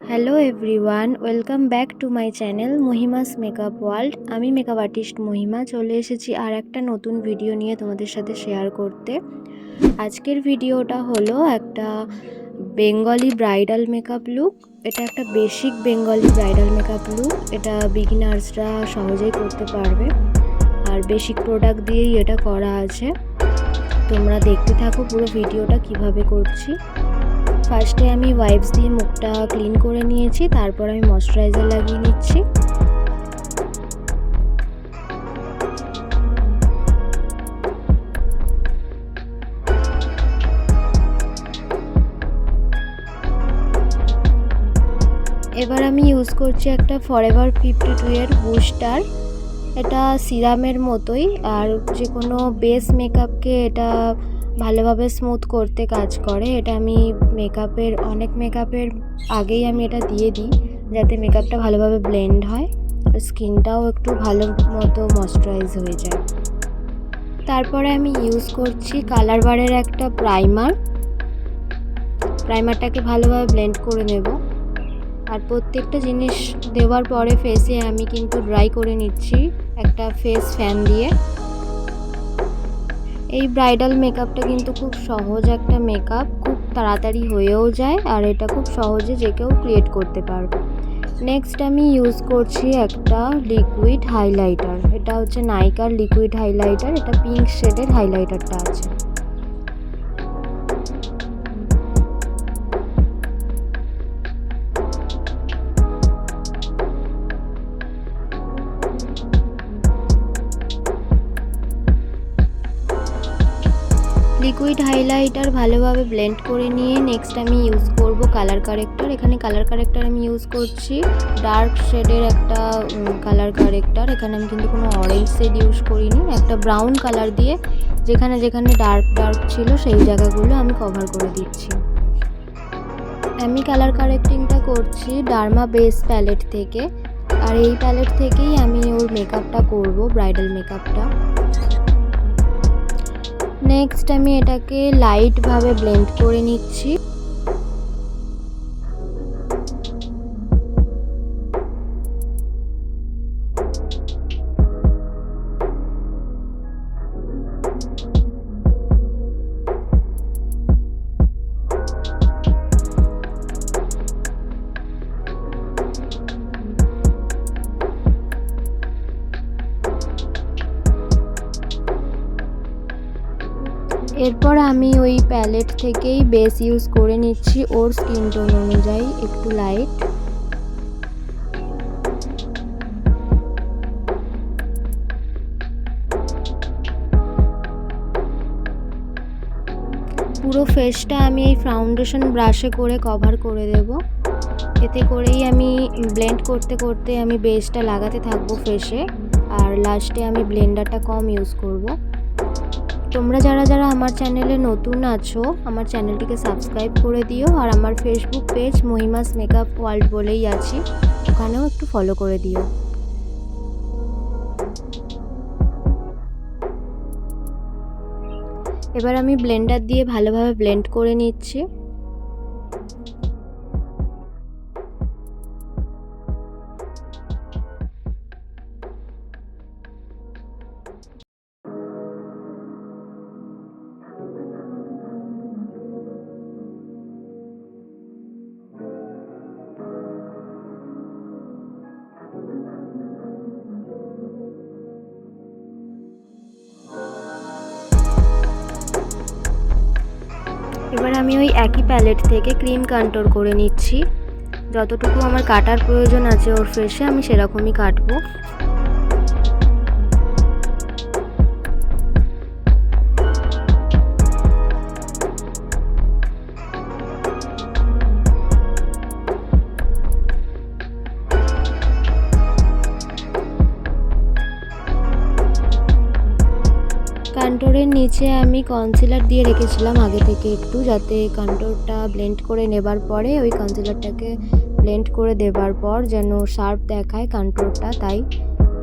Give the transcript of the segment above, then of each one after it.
Hello everyone, welcome back to my channel Mahima's makeup world. আমি makeup artist Mahima চলে এসেছি আর একটা নতুন ভিডিও নিয়ে তোমাদের সাথে শেয়ার করতে। আজকের ভিডিওটা হলো একটা বেঙ্গলি ব্রাইডাল মেকআপ লুক। এটা একটা basic Bengali bridal makeup look. এটা বিগিনার্সরা সহজেই করতে পারবে আর বেসিক প্রোডাক্ট দিয়েই এটা করা আছে। তোমরা দেখতে থাকো পুরো ভিডিওটা কিভাবে করছি। ফার্স্টে আমি ওয়াইপস দিয়ে মুখটা ক্লিন করে নিয়েছি, তারপর আমি ময়শ্চারাইজার লাগিয়ে নিচ্ছি। এবার আমি ইউজ করছি একটা ফরএভার 52 এর বুস্টার। এটা সিরামের মতোই, আর যে কোনো বেস মেকআপকে এটা ভালোভাবে স্মুথ করতে কাজ করে। এটা আমি অনেক মেকআপের আগেই আমি এটা দিয়ে দিই, যাতে মেকআপটা ভালোভাবে ব্লেন্ড হয় আর স্কিনটাও একটু ভালো মতো ময়শ্চারাইজ হয়ে যায়। তারপরে আমি ইউজ করছি কালার বারের একটা প্রাইমারটাকে ভালোভাবে ব্লেন্ড করে নেব। আর প্রত্যেকটা জিনিস দেওয়ার পরে ফেসে আমি কিন্তু ড্রাই করে নিচ্ছি একটা ফেস ফ্যান দিয়ে। এই ব্রাইডাল মেকআপটা কিন্তু খুব সহজ একটা মেকআপ, খুব তাড়াতাড়ি হয়েও যায় আর এটা খুব সহজে যে কেউ ক্রিয়েট করতে পারবে। নেক্সট আমি ইউজ করছি একটা লিকুইড হাইলাইটার। এটা হচ্ছে নাইকার লিকুইড হাইলাইটার। এটা পিঙ্ক শেডের হাইলাইটারটা আছে। লিকুইড হাইলাইটার ভালোভাবে ব্লেন্ড করে নিয়ে নেক্সট আমি ইউজ করব কালার কারেক্টর। এখানে কালার কারেক্টর আমি ইউজ করছি ডার্ক শেডের একটা কালার কারেক্টর। এখানে আমি কিন্তু কোনো অরেঞ্জ শেড ইউজ করিনি, একটা ব্রাউন কালার দিয়ে যেখানে যেখানে ডার্ক ছিল সেই জায়গাগুলো আমি কভার করে দিচ্ছি। আমি কালার কারেক্টিংটা করছি ডার্মা বেস প্যালেট থেকে, আর এই প্যালেট থেকেই আমি ওর মেকআপটা করব, ব্রাইডাল মেকআপটা। নেক্সট আমি এটাকে লাইটভাবে ব্লেন্ড করে নিচ্ছি। এরপর আমি ওই প্যালেট থেকেই বেস ইউজ করে নিচ্ছি ওর স্কিন টোন অনুযায়ী একটু লাইট। পুরো ফেসটা আমি এই ফাউন্ডেশন ব্রাশে করে কভার করে দেব। এতে করেই আমি ব্লেন্ড করতে করতে আমি বেসটা লাগাতে থাকবো ফেসে, আর লাস্টে আমি ব্লেন্ডারটা কম ইউজ করব। তোমরা যারা যারা আমার চ্যানেলে নতুন আছো আমার চ্যানেলটিকে সাবস্ক্রাইব করে দিও, আর আমার ফেসবুক পেজ মহিমাস মেকআপ ওয়ার্ল্ড বলেই আছি, ওখানেও একটু ফলো করে দিও। এবার আমি ব্লেন্ডার দিয়ে ভালোভাবে ব্লেন্ড করে নিচ্ছি। এবার আমি ওই একই প্যালেট থেকে ক্রিম কন্ট্রোল করে নিচ্ছি। যতটুকু আমার কাটার প্রয়োজন আছে ওর ফেসে আমি সেরকমই কাটবো। কন্ট্রোরের নিচে আমি কনসিলার দিয়ে রেখেছিলাম আগে থেকে একটু, যাতে কন্ট্রোরটা ব্লেন্ড করে নেবার পরে ওই কনসিলারটাকে ব্লেন্ড করে দেবার পর যেন শার্প দেখায় কন্ট্রোরটা, তাই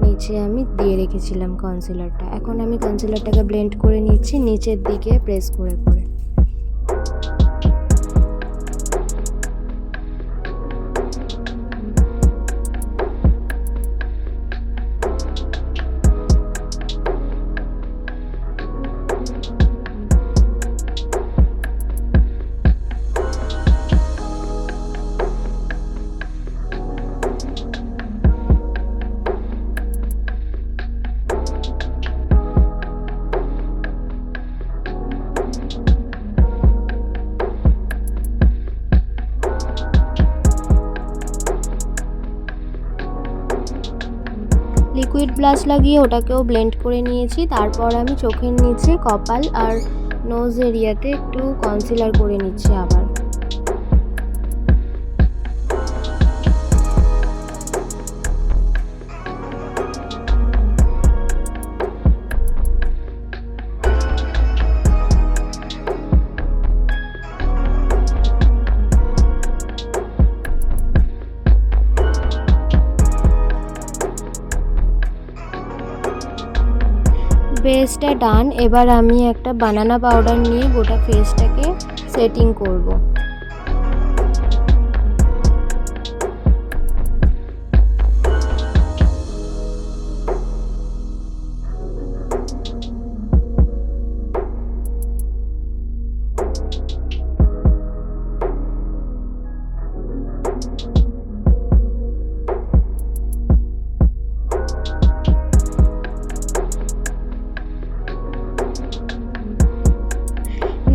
নিচে আমি দিয়ে রেখেছিলাম কনসিলারটা। এখন আমি কনসিলারটাকে ব্লেন্ড করে নিচ্ছি নিচের দিকে প্রেস করে করে। লিকুইড ব্লাশ লাগিয়ে ওটাকেও ব্লেন্ড করে নিয়েছি। তারপর আমি চোখের নিচে, কপাল আর নোজ এরিয়াতে একটু কনসিলার করে নিচ্ছি আবার। বেসটা ডান। এবার আমি একটা বানানা পাউডার নিয়ে গোটা ফেসটাকে সেটিং করব।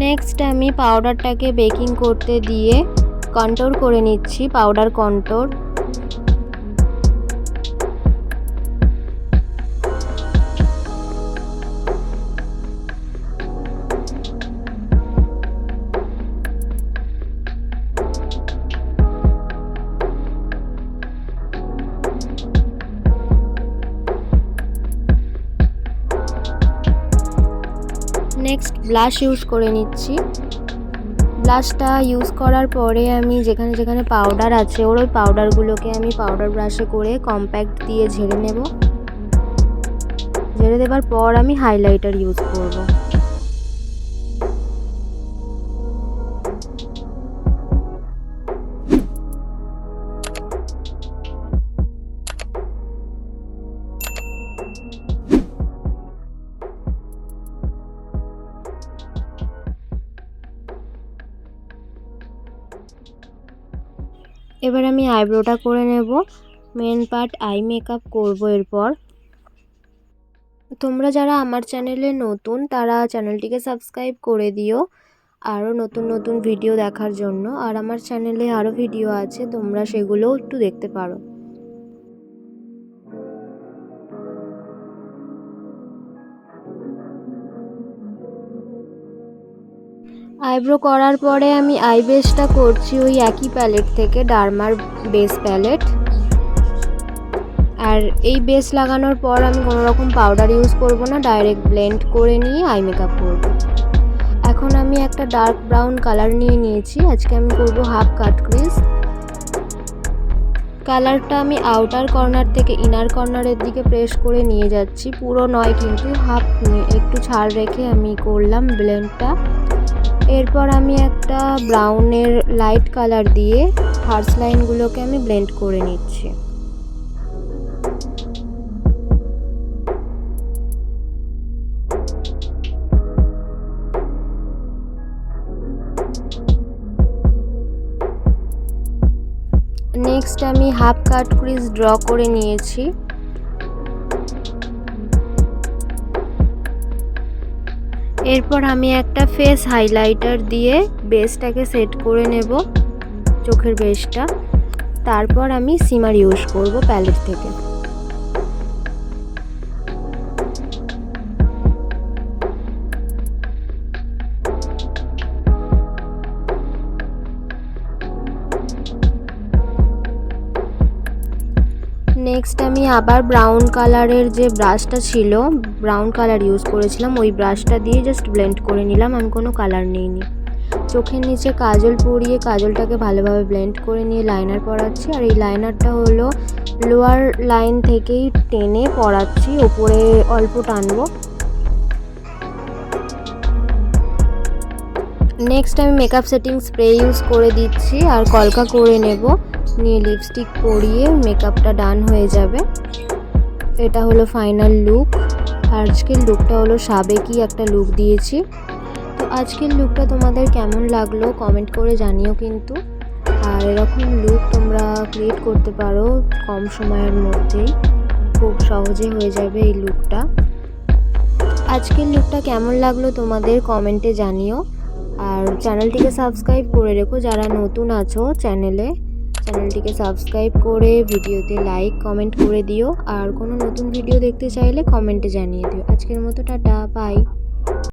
নেক্সট আমি পাউডারটাকে বেকিং করতে দিয়ে কন্ট্রোল করে নিচ্ছি, powder control. Next blush use করে নিচ্ছি। ব্লাশটা ইউজ করার পরে আমি যেখানে যেখানে পাউডার আছে ওই পাউডারগুলোকে আমি পাউডার ব্রাশে করে কম্প্যাক্ট দিয়ে ঝেড়ে নেব। ঝেড়ে দেওয়ার পর আমি হাইলাইটার ইউজ করব। এবার আমি আইব্রোটা করে নেব। মেন পার্ট আই মেকআপ করব। এরপর তোমরা যারা আমার চ্যানেলে নতুন তারা চ্যানেলটিকে সাবস্ক্রাইব করে দিও আরও নতুন নতুন ভিডিও দেখার জন্য। আর আমার চ্যানেলে আরও ভিডিও আছে, তোমরা সেগুলোও একটু দেখতে পারো। আইব্রো করার পরে আমি আই বেসটা করছি ওই একই প্যালেট থেকে, ডার্মার বেস প্যালেট। আর এই বেস লাগানোর পর আমি কোনো রকম পাউডার ইউজ করব না, ডাইরেক্ট ব্লেন্ড করে নিয়ে আই মেকআপ করব। এখন আমি একটা ডার্ক ব্রাউন কালার নিয়ে নিয়েছি। আজকে আমি করব হাফ কাট ক্রিজ। কালারটা আমি আউটার কর্নার থেকে ইনার কর্নারের দিকে প্রেস করে নিয়ে যাচ্ছি, পুরো নয় কিন্তু হাফ একটু ছাড় রেখে আমি করলাম ব্লেন্ডটা। এরপর আমি একটা ব্রাউনের লাইট কালার দিয়ে হার্স লাইনগুলোকে আমি ব্লেন্ড করে নিচ্ছি। নেক্সট আমি হাফ কাট ক্রিজ ড্র করে নিয়েছি। এরপর আমি একটা ফেস হাইলাইটার দিয়ে বেসটাকে সেট করে নেব, চোখের বেসটা। তারপর আমি সিমার ইউজ করব প্যালেট থেকে। নেক্সট আমি আবার ব্রাউন কালারের যে ব্রাশটা ছিল, ব্রাউন কালার ইউজ করেছিলাম, ওই ব্রাশটা দিয়ে জাস্ট ব্লেন্ড করে নিলাম। আমি কোনো কালার নিইনি। চোখের নিচে কাজল পরিয়ে কাজলটাকে ভালোভাবে ব্লেন্ড করে নিয়ে লাইনার পরাচ্ছি। আর এই লাইনারটা হলো লোয়ার লাইন থেকেই টেনে পরাচ্ছি, ওপরে অল্প টানবো। নেক্সট আমি মেকআপ সেটিং স্প্রে ইউজ করে দিচ্ছি আর কলকা করে নেব, নিয়ে লিপস্টিক পরিয়ে মেকআপটা ডান হয়ে যাবে। এটা হলো ফাইনাল লুক। আজকের লুকটা হলো সাবেকি একটা লুক দিয়েছি। তো আজকের লুকটা তোমাদের কেমন লাগলো কমেন্ট করে জানিও কিন্তু। আর এরকম লুক তোমরা ক্রিয়েট করতে পারো কম সময়ের মধ্যেই, খুব সহজে হয়ে যাবে এই লুকটা। আজকের লুকটা কেমন লাগলো তোমাদের কমেন্টে জানিও। আর চ্যানেলটিকে সাবস্ক্রাইব করে রেখো যারা নতুন আছো চ্যানেলে, চ্যানেলটিকে সাবস্ক্রাইব করে ভিডিওতে লাইক কমেন্ট করে দিও। আর কোনো নতুন ভিডিও দেখতে চাইলে কমেন্টে জানিয়ে দিও। আজকের মতো টাটা, বাই।